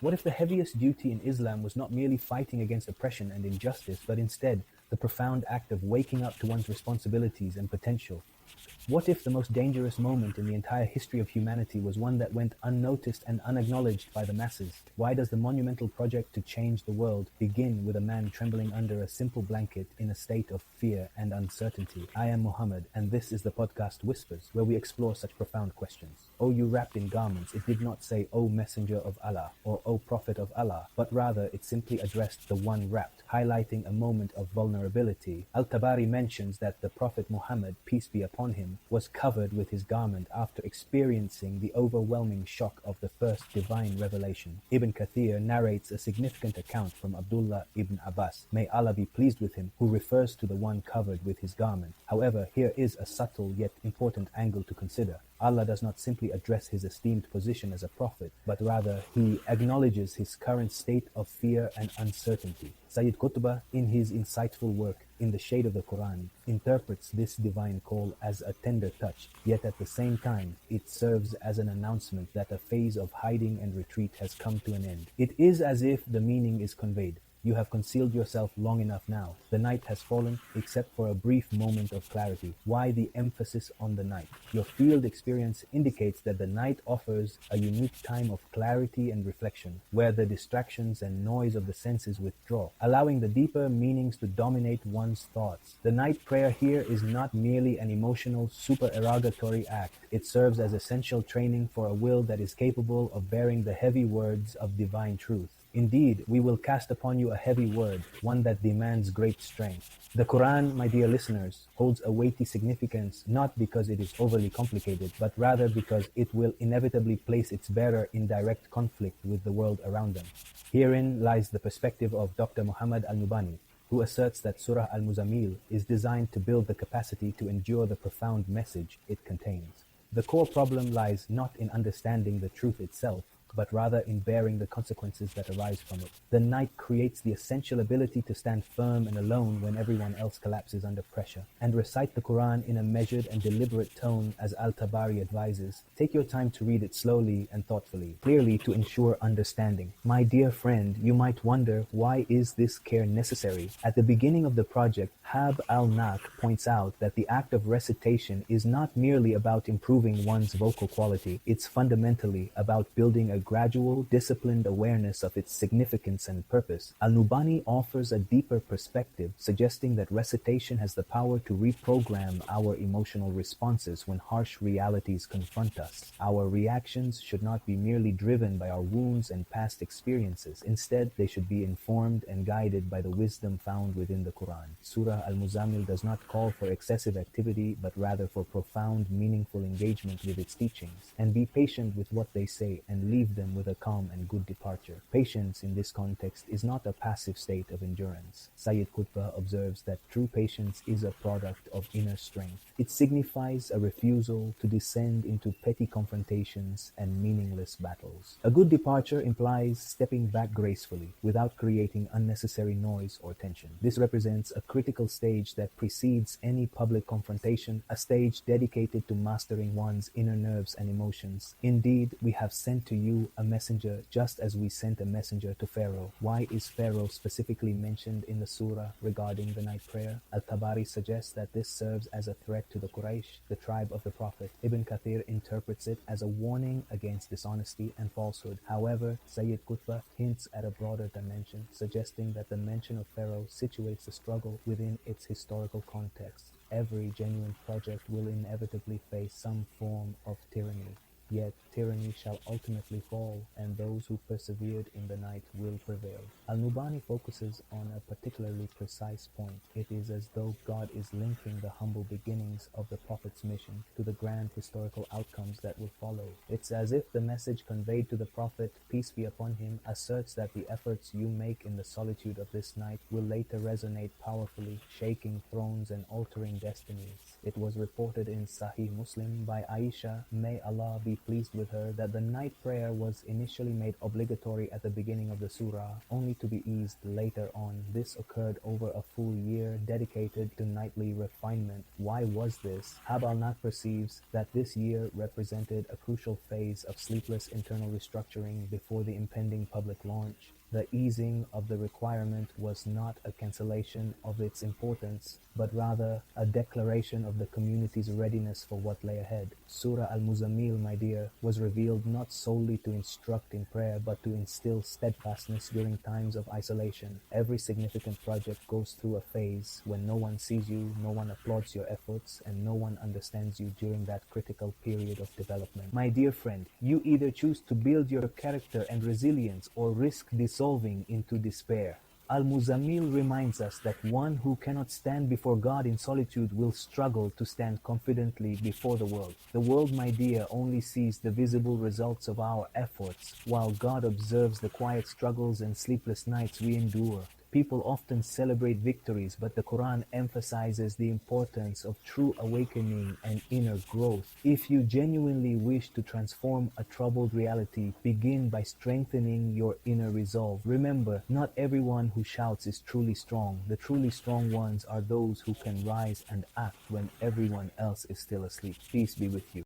What if the heaviest duty in Islam was not merely fighting against oppression and injustice, but instead the profound act of waking up to one's responsibilities and potential? What if the most dangerous moment in the entire history of humanity was one that went unnoticed and unacknowledged by the masses? Why does the monumental project to change the world begin with a man trembling under a simple blanket in a state of fear and uncertainty? I am Muhammad, and this is the podcast Whispers, where we explore such profound questions. O you wrapped in garments, it did not say, O Messenger of Allah, or O Prophet of Allah, but rather it simply addressed the one wrapped, highlighting a moment of vulnerability. Al-Tabari mentions that the Prophet Muhammad, peace be upon him, was covered with his garment after experiencing the overwhelming shock of the first divine revelation. Ibn Kathir narrates a significant account from Abdullah ibn Abbas, may Allah be pleased with him, who refers to the one covered with his garment. However, here is a subtle yet important angle to consider. Allah does not simply address his esteemed position as a prophet, but rather he acknowledges his current state of fear and uncertainty. Sayyid Qutb, in his insightful work In the Shade of the Quran, interprets this divine call as a tender touch, yet at the same time it serves as an announcement that a phase of hiding and retreat has come to an end. It is as if the meaning is conveyed. You have concealed yourself long enough now. The night has fallen, except for a brief moment of clarity. Why the emphasis on the night? Your field experience indicates that the night offers a unique time of clarity and reflection, where the distractions and noise of the senses withdraw, allowing the deeper meanings to dominate one's thoughts. The night prayer here is not merely an emotional, supererogatory act. It serves as essential training for a will that is capable of bearing the heavy words of divine truth. Indeed, we will cast upon you a heavy word, one that demands great strength. The Quran, my dear listeners, holds a weighty significance not because it is overly complicated, but rather because it will inevitably place its bearer in direct conflict with the world around them. Herein lies the perspective of Dr. Muhammad Al-Nubani, who asserts that Surah Al-Muzzammil is designed to build the capacity to endure the profound message it contains. The core problem lies not in understanding the truth itself, but rather in bearing the consequences that arise from it. The night creates the essential ability to stand firm and alone when everyone else collapses under pressure, and recite the Quran in a measured and deliberate tone as Al-Tabari advises. Take your time to read it slowly and thoughtfully, clearly to ensure understanding. My dear friend, you might wonder, why is this care necessary? At the beginning of the project, Hab al-Nak points out that the act of recitation is not merely about improving one's vocal quality, it's fundamentally about building a gradual, disciplined awareness of its significance and purpose. Al-Nubani offers a deeper perspective, suggesting that recitation has the power to reprogram our emotional responses when harsh realities confront us. Our reactions should not be merely driven by our wounds and past experiences. Instead, they should be informed and guided by the wisdom found within the Quran. Surah Al-Muzzammil does not call for excessive activity, but rather for profound, meaningful engagement with its teachings. And be patient with what they say and leave them with a calm and good departure. Patience in this context is not a passive state of endurance. Sayyid Qutb observes that true patience is a product of inner strength. It signifies a refusal to descend into petty confrontations and meaningless battles. A good departure implies stepping back gracefully without creating unnecessary noise or tension. This represents a critical stage that precedes any public confrontation, a stage dedicated to mastering one's inner nerves and emotions. Indeed, we have sent to you a messenger just as we sent a messenger to Pharaoh. Why is Pharaoh specifically mentioned in the surah regarding the night prayer? Al-Tabari suggests that this serves as a threat to the Quraysh, the tribe of the Prophet. Ibn Kathir interprets it as a warning against dishonesty and falsehood. However, Sayyid Qutb hints at a broader dimension, suggesting that the mention of Pharaoh situates the struggle within its historical context. Every genuine project will inevitably face some form of tyranny. Yet tyranny shall ultimately fall, and those who persevered in the night will prevail. Al-Nubani focuses on a particularly precise point. It is as though God is linking the humble beginnings of the Prophet's mission to the grand historical outcomes that will follow. It's as if the message conveyed to the Prophet, peace be upon him, asserts that the efforts you make in the solitude of this night will later resonate powerfully, shaking thrones and altering destinies. It was reported in Sahih Muslim by Aisha, may Allah be pleased with her that the night prayer was initially made obligatory at the beginning of the surah, only to be eased later on. This occurred over a full year dedicated to nightly refinement. Why was this? Hab al-Nak perceives that this year represented a crucial phase of sleepless internal restructuring before the impending public launch. The easing of the requirement was not a cancellation of its importance, but rather a declaration of the community's readiness for what lay ahead. Surah Al-Muzzammil, my dear, was revealed not solely to instruct in prayer, but to instill steadfastness during times of isolation. Every significant project goes through a phase when no one sees you, no one applauds your efforts, and no one understands you during that critical period of development. My dear friend, you either choose to build your character and resilience or risk dissolving into despair. Al-Muzzammil reminds us that one who cannot stand before God in solitude will struggle to stand confidently before the world. The world, my dear, only sees the visible results of our efforts, while God observes the quiet struggles and sleepless nights we endure. People often celebrate victories, but the Quran emphasizes the importance of true awakening and inner growth. If you genuinely wish to transform a troubled reality, begin by strengthening your inner resolve. Remember, not everyone who shouts is truly strong. The truly strong ones are those who can rise and act when everyone else is still asleep. Peace be with you.